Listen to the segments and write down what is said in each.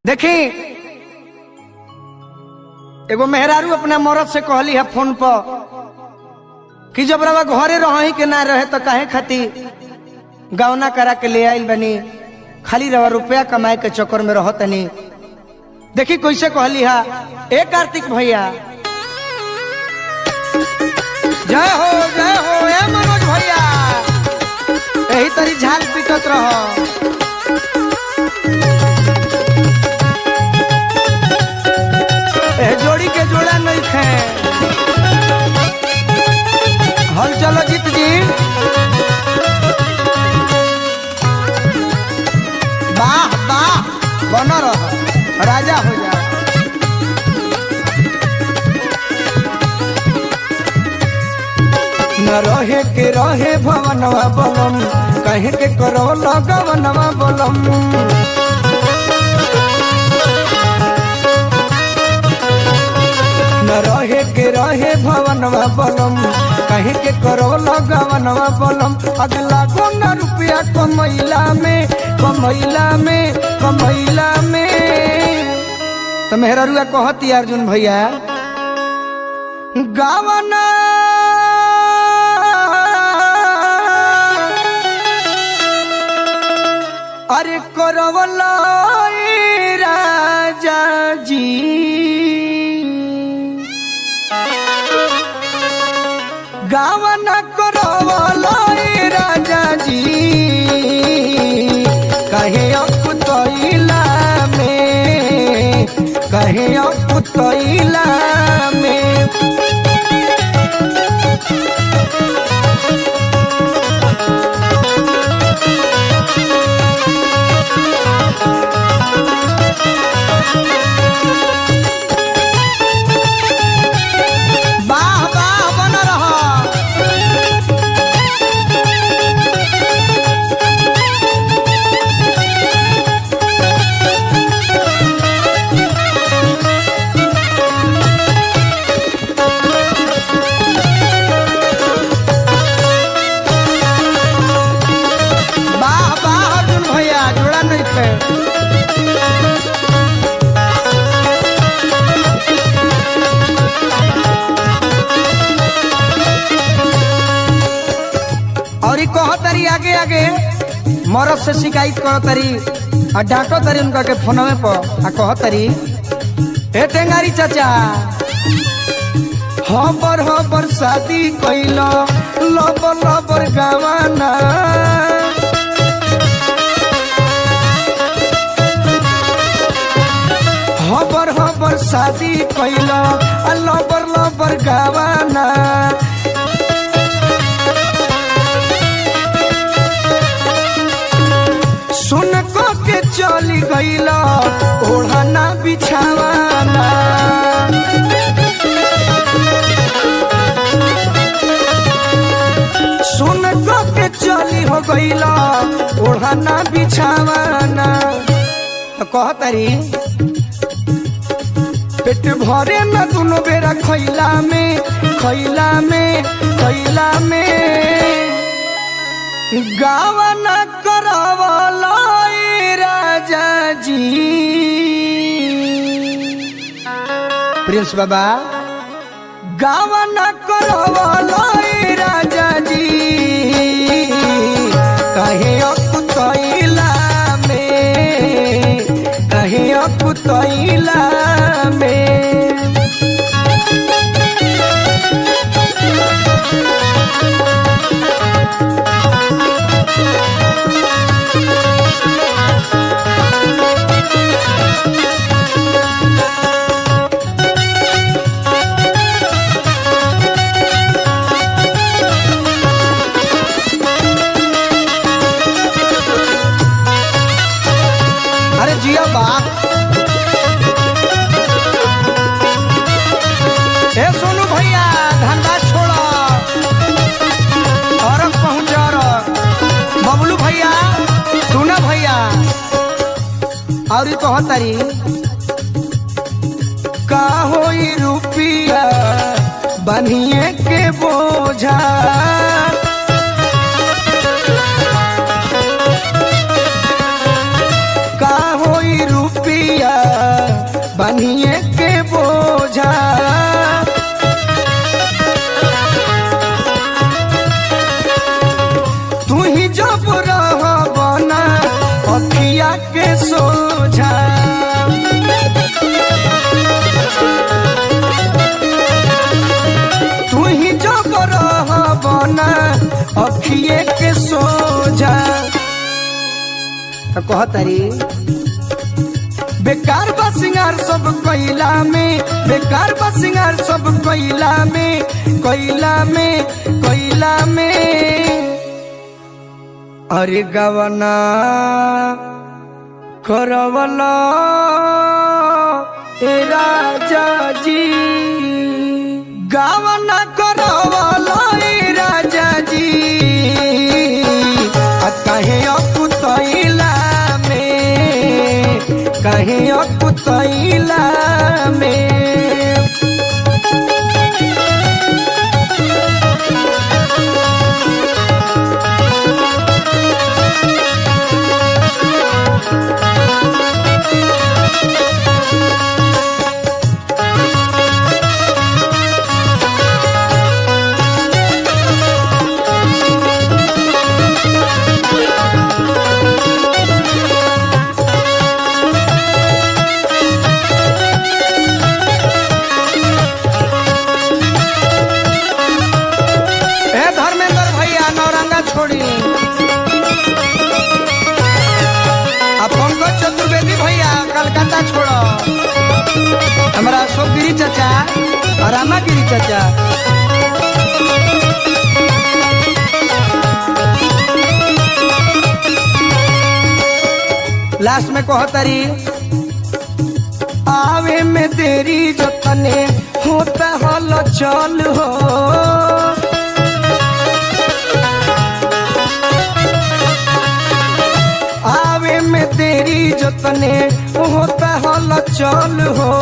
देखी एगो मेहरारू अपना मरद से कहली है फोन पर कि जब रवा घरे रही के ना रहे तो काहे खाती गवना करा के ले आइल बनी, खाली रवा रुपया कमाए के चक्कर में रहतनी। देखी कैसे कहली है। ए कार्तिक भैया जय हो ए मनोज भैया, यही तरी झाल पीटत रहो। जोड़ी के जोड़ा नहीं थे। हल चलो जीत जी, वाह वाह, बना रहो, राजा हो जा। न रहे के रहे भवनवा बोलम, कहे के करो लगवनवा बोलम। न रहे के रहे भवनवा बोलम, कहे के करो लगवनवा बोलम। अगला को न रुपया कमैला में कमैला में कमैला में। तो मेहरारुआ कहती अर्जुन भैया गावना अरे करवला राजा जी, गावना करवला राजा जी, कहे अपुतैला में कहे अपुतैला में। कहतरी आगे आगे मरद से शिकायत करतरी और डांटो तरी उनका के फोनवे पर। कहतरी हे टेंगारी चाचा, हबर शादी कैलो लबर लबर गवाना। हबर शादी कैलो लबर लबर गवाना। सुन को के चली गईला ओढ़ना बिछावाना। सुन को के चली हो गईला ओढ़ना बिछावाना। तो कहतरी पेट भरे न दोनों बेरा खैला में खैला में खैला में। गावना करवला राजा जी, प्रिंस बाबा गावना करवला राजा जी, कहे अपुतैला में कहे अपुतैला में। अरे जिया बाप, ए सोनू भैया धंधा छोड़ा और पहुंचा बबलू भैया तू ना भैया। और कहतरी का होई रुपिया बनिए के बोझा। का होई रुपिया बनिए के बोझा। तू ही जब रह बना अखिया के सोझा। तू ही जब रह बना अखिए के सोझा। तो कहतारी बेकार बा सिंगार सब कोयला में, बेकार बा सिंगार सब कोयला में, कोयला में, कोयला में। अरे गवना करवला ए राजा जी, गवना करवला ए राजा जी। कहे अकुतैला में, कहे अकुतैला में। छोड़ी पंकज चतुर्वेदी भैया कलकत्ता छोड़ो। हमारा अशोक गिरी चाचा और रामा गिरी चाचा। लास्ट में कहतारी आवे में देरी जतने होता हल चल हो। आवे में तेरी जतने होता हल चल हो।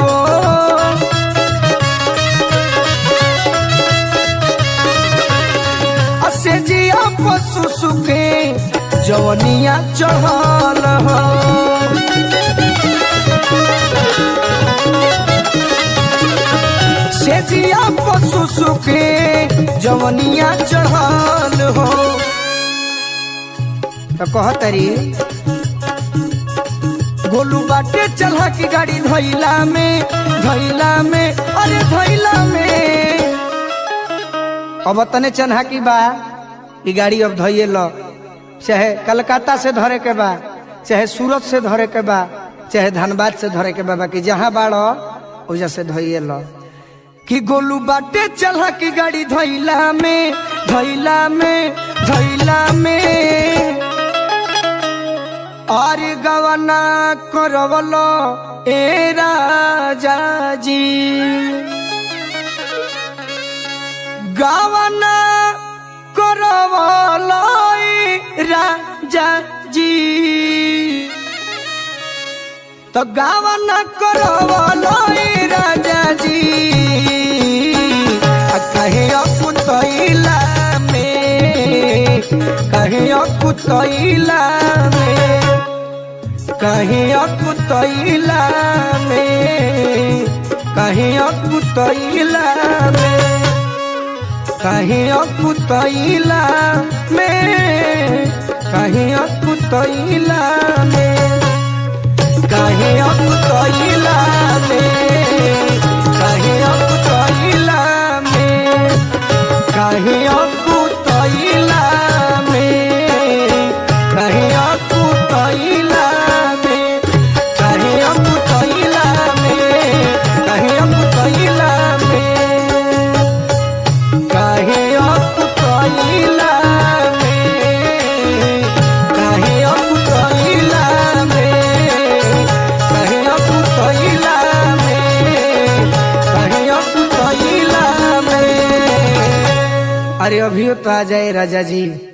असे जिया पशु सुखे जवनिया चढ़ल हो। से जिया पशु सुखे जवनिया चढ़ल हो। तो कहतरी गोलू बाटे चला की गाड़ी धैला में, धैला में, अरे धैला में। अब तने चन्हा की बा ई गाड़ी अब धैये लो, चाहे कलकत्ता से धरे के बा, चाहे सूरत से धरे के बा, चाहे धनबाद से धरे के बा, कि जहाँ बाड़ो वजह से धैये लो। कि गोलू बाटे चला की गाड़ी धैला में, धैला में, धैला में। और गवना करवलो ए राजा जी, गवना करवलो ए राजा जी। तो गवना करवलो ए राजा जी। कहे अकुतैला में, कहे अकुतैला में, कहे अकुतैला में, कहे अकुतैला में, कहे अकुतैला में, कहे अकुतैला में, कहे अकुतैला में, कहे अकुतैला में, कहे अकुतैला में, कहे अकुतैला में, कहे अकुतैला में, कहे अकुतैला में, कहे अकुतैला में, कहे अकुतैला में, कहे अकुतैला में, कहे अकुतैला में। अरे अभी तो आ जाए राजा जी।